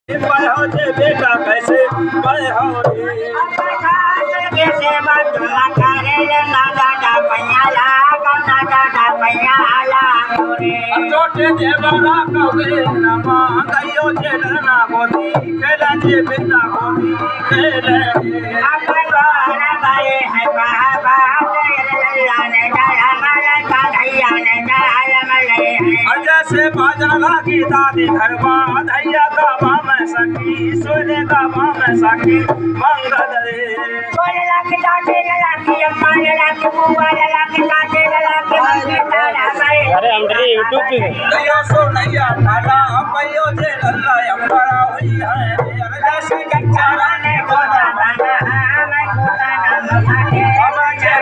पढ़ो जे बेटा कैसे पढ़ो रे कैसे बदला करे ले ना दादा पैयाला ना दादा पैयाला रे छोटे जे बड़ा कवे नमा गयो जे ना गोदी खेला जे बेटा गोदी खेले अपन बारे बारे है बाबा तेरे ने डाला माला का धैया ने डाला मले अजय से बाजना की दादी घरवा धैया का सखी सोने का माम सखी मंगल रे सोने लाके दाते लाके अम्मा लाके बुआ लाके दाते लाके तारा भाई अरे हमरे YouTube पे गया सो नैया भाला पैयो जे अल्लाह अम्बरा हुई है अरे जैसे कच्चारा ने गोदा बना मैं गोदा नाम भाटे बाबा जे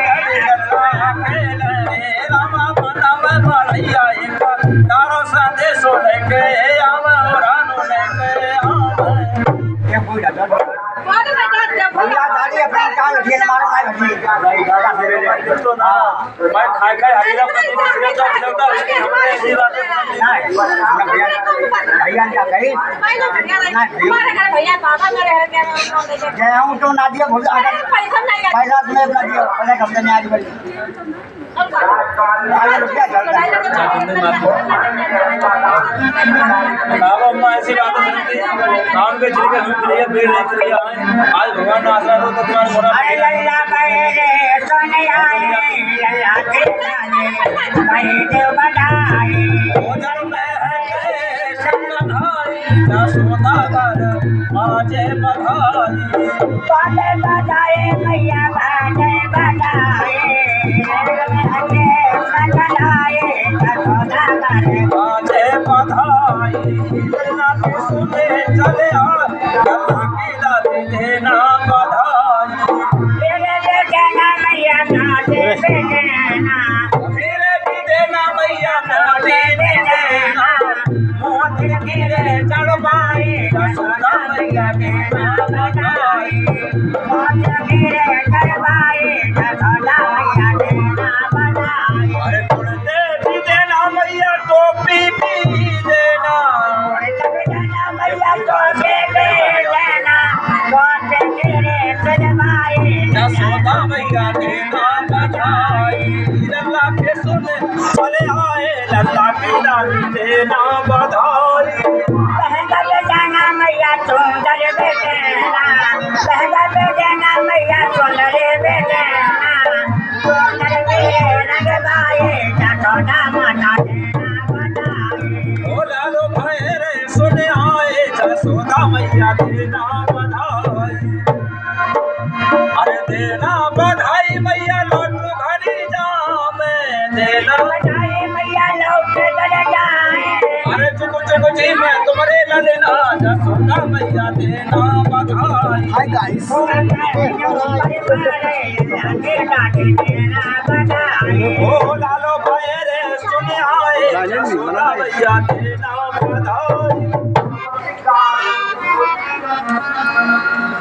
अल्लाह खेले रे रामा माता में भैया इनका तारो संदेशो लेके आवा रानो लेके मैं खाए खाए हरीला तो ना दिया पैसा तुम्हें अपना दिया पहले कब ने आज बड़ी ऐसी बात सुनती काम के जिले हम प्रिय भीड़ नहीं चली आए आज भगवान आसरा हो तो तुम्हारा मोरा बाजे बधाई मैया बाजे बधाई बाजे बधाई सुने चले की दादी देना बधाई मेरे देना मैया नाचे देना मेरे भी देना मैया नाचे देना मोती गिरे चढ़वाई सोना मैया देना बधाई मोती गिरे चढ़वाई सोना मैया देना बधाई अरे कुर्ते भी देना मैया टोपी भी देना मैया टोपी भी देना मोती गिरे चढ़वाई सोना मैया देना बधाई लल्ला के सुने चले आए लल्ला की दादी देना बधाई लहंगा पे जाना मैया सुंदर बेटेना लहंगा पे जाना मैया सुंदर बेटेना सुंदर बेरंग बाए जटोना माता देना बधाई ओ लालो भाई रे सुने आए जसोदा मैया देना बधाई अरे देना बधाई मैया लौट घड़ी जामे देना बधाई मैया लौट घड़ी जाए अरे चुको जी मैं तुम्हारे ला देना जसोदा मैया देना बधाई हाय गाइस ओ लालो भाई रे सुने आए जसोदा मैया